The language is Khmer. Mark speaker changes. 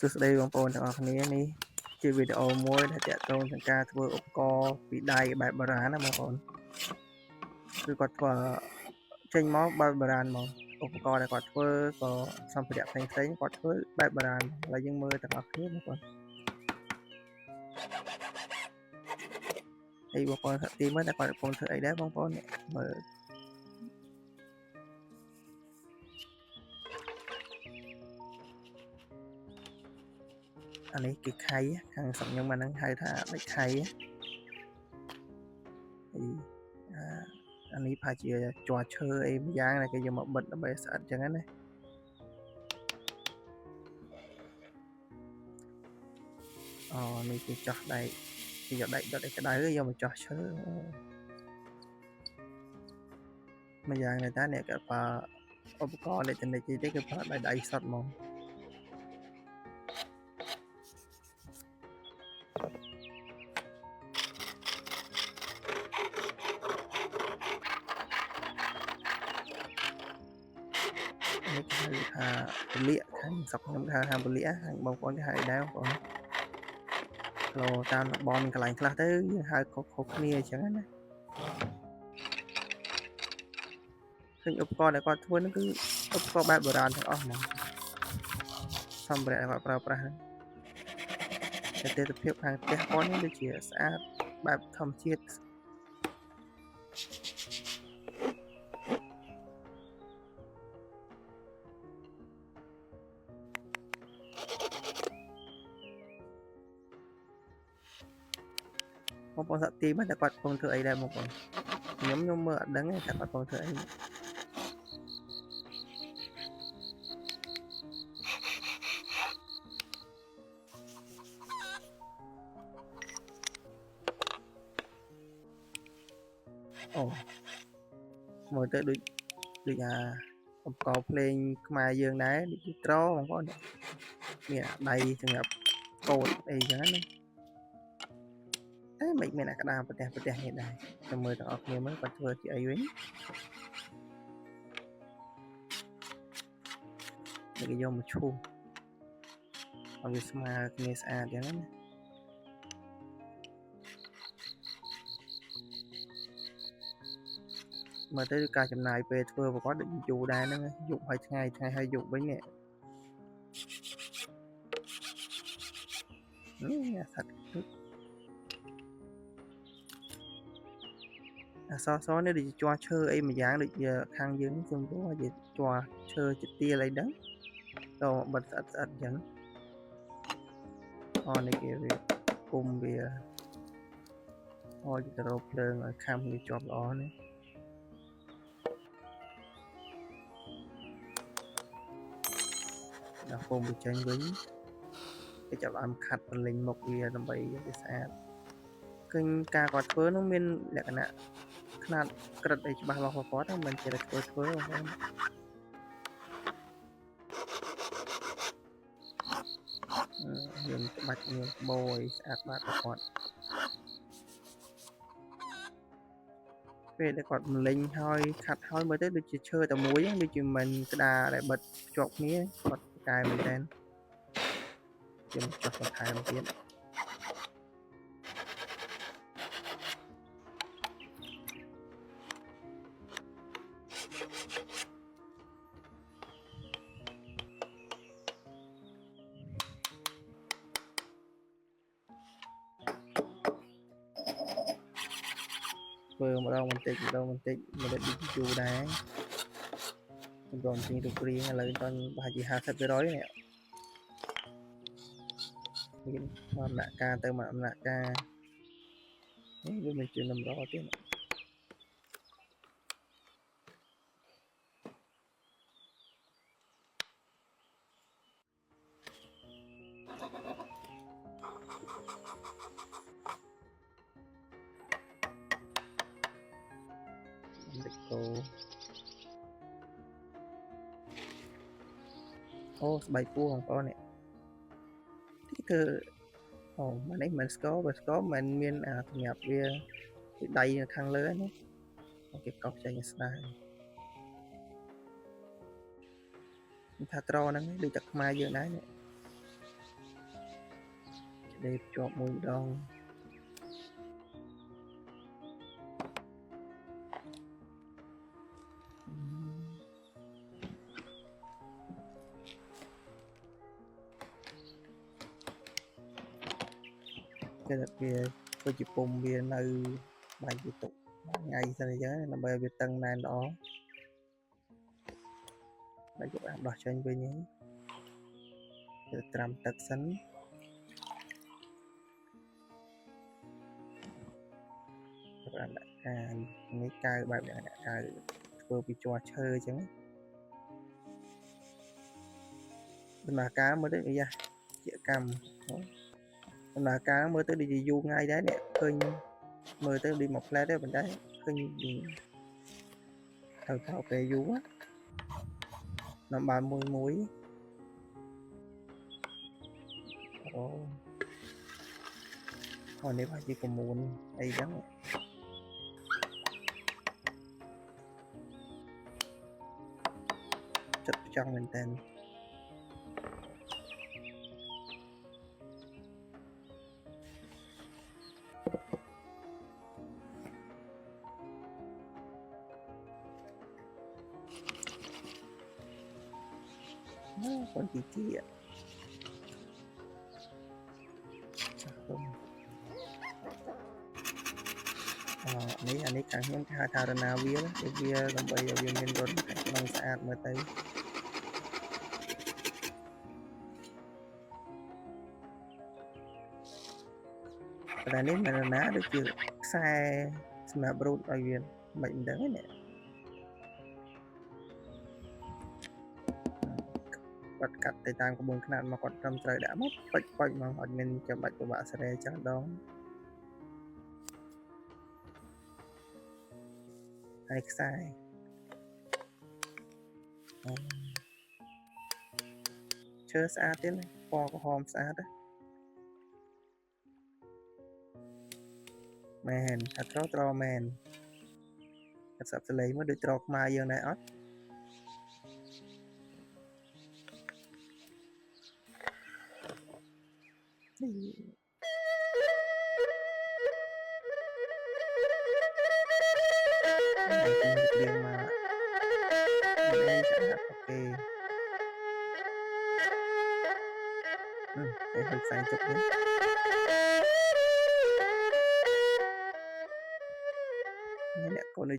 Speaker 1: សួស្តីបងប្អូនទាំងអស់គ្នានេះជាវីដេអូមួយដែលទាក់ទងនឹងការធ្វើឧបករណ៍ពីដៃបែបបុរាណណាបងប្អូនគឺគាត់ធ្វើចេញមកបែបបុរាណមកឧបករណ៍ដែលគាត់ធ្វើក៏សម្ភារៈផ្សេងៗគាត់ធ្វើបែបបុរាណហើយយើងមើលទាំងអស់គ្នាបងប្អូនហើយបងប្អូនសាក់ទីមើលតែគាត់កំពុងធ្វើអីដែរបងប្អូនមើលអានេះគឺខៃខាងស្រុកខ្ញុំអាហ្នឹងហៅថាបិចខៃអានេះប្រហែលជាជ័រឈើអីម្យ៉ាងដែលគេយកមកបិទដើម្បីស្អិតអញ្ចឹងណានេះគេចោះដៃគេយកដៃដុតឲ្យក្តៅយកមកចោះឈើម្យ៉ាងនេះតាអ្នកក៏ប្រើឧបករណ៍អេឡិចត្រូនិកទេគឺប្រើដៃសុទ្ធហ្មងនេះគេហៅថាពលាកខាងស្រុកខ្ញុំគេហៅថាពលាកខាងបងប្អូនគេហៅដែរបងប្អូនលោតាមបងកន្លែងខ្លះទៅយើងហៅខុសគ្នាអញ្ចឹងណាឃើញឧបករណ៍ដែលគាត់ធ្វើហ្នឹងគឺឧបករណ៍បែបបុរាណទាំងអស់ហ្មងសម្ភារៈដែលគាត់ប្រើប្រាស់ហ្នឹងតែទិដ្ឋភាពខាងផ្ទះគាត់នេះដូចជាស្អាតបែបធម្មជាតិបងប្អូនសាក់ទីមើលតែគាត់កំពុងធ្វើអីដែរបងប្អូនខ្ញុំមើលអត់ដឹងទេថាគាត់កំពុងធ្វើអីអូមើលទៅដូចឧបករណ៍ភ្លេងខ្មែរយើងដែរដូចជាត្របងប្អូនមានដៃសម្រាប់កូតអីចឹងណាតែមិនមានអាក្តារប្រទេសនេះដែរតែមើលទាំងអស់គ្នាមើលគាត់ធ្វើជាអីវិញគេយកមកឈូសឲ្យវាស្មើគ្នាស្អាតចឹងណាមើលទៅការចំណាយពេលធ្វើប្រកបដូចយូរដែរហ្នឹងយប់ហើយថ្ងៃហើយយប់វិញនេះអាសត្វអសនេះដូចជាជ័រឈើអីមួយយ៉ាងដូចជាខាងយើងខ្ញុំទៅជាជ័រឈើជាទៀលអីហ្នឹងទៅបិទស្អិតអញ្ចឹងនេះគេវាគុំវាទៅរកភ្លើងឲ្យខាំវាជាប់ល្អនេះដល់គុំវាចេញវិញគេចាប់អាមខាត់បន្លិញមុខវាដើម្បីឲ្យវាស្អាតឃើញការគាត់ធ្វើនោះមានលក្ខណៈខ្នាតក្រិតអីច្បាស់លាស់គាត់ហ្នឹងមិនជាធ្វើបងប្អូនមានក្បាច់មានបូយស្អាតបាតគាត់ពេលដែលគាត់មលេងហើយខាត់ហើយមើលទៅដូចជាឈើតែមួយដូចជាមិនក្តារដែលបិទភ្ជាប់គ្នាគាត់កែមែនតើខ្ញុំចោះបន្ថែមទៀតធ្វើម្ដងបន្តិចមិនដូចយូរដែរខ្ញុំរំទិញរូបរាងឥឡូវតប្រហែលជា 50% នេះមានដំណាក់កាលទៅមកដំណាក់កាលនេះវាមិនជាតម្រទៀតស្បែកគោបងប្អូននេះគឺមកនេះមិនស្គរមិនមានសម្រាប់វាដៃនៅខាងលើនេះគេកោសចេញស្ដាយថាត្រហ្នឹងដូចតែខ្មែរយើងដែរនេះ để cho mũi đòn cái đặc biệt tôi chỉ cùng bia nơi bài tiếp tục ngày sau này nhớ là bài việc tăng nan đó bài chụp ảnh đọc cho anh với nhé trầm tật sánh các bạn mấy cây bài này cây vừa bị trò chơi chứ bên mà cá mới đến bây giờ chị cầm bên mà cá mới tới đi du ngay đấy nè khơi mới tới đi một lát đấy bên đấy khơi thầu thầu về du á nó bàn mùi muối còn nếu phải chỉ có muốn ấy đắng chụp trong mình tên còn tí ạ mấy anh ấy càng những cái thao ra nào bia làm bây giờ bia mình rồi lòng sạch mà tới là nếu mà ná được chưa sai mà bro ở viên bệnh đấy nè quạt cắt tay tang của buồn khả năng mà quạt trăm trời đã mất bạch quanh mà họ mình cho bạch của bạn sẽ chẳng đó hay sai chơi xa tiến này po của hòm xa đó man thật rõ trò man thật sắp sẽ lấy mới được trọc mà giờ này ớt này cũng được riêng mà đây sẽ là ok để hơi sang chụp nhé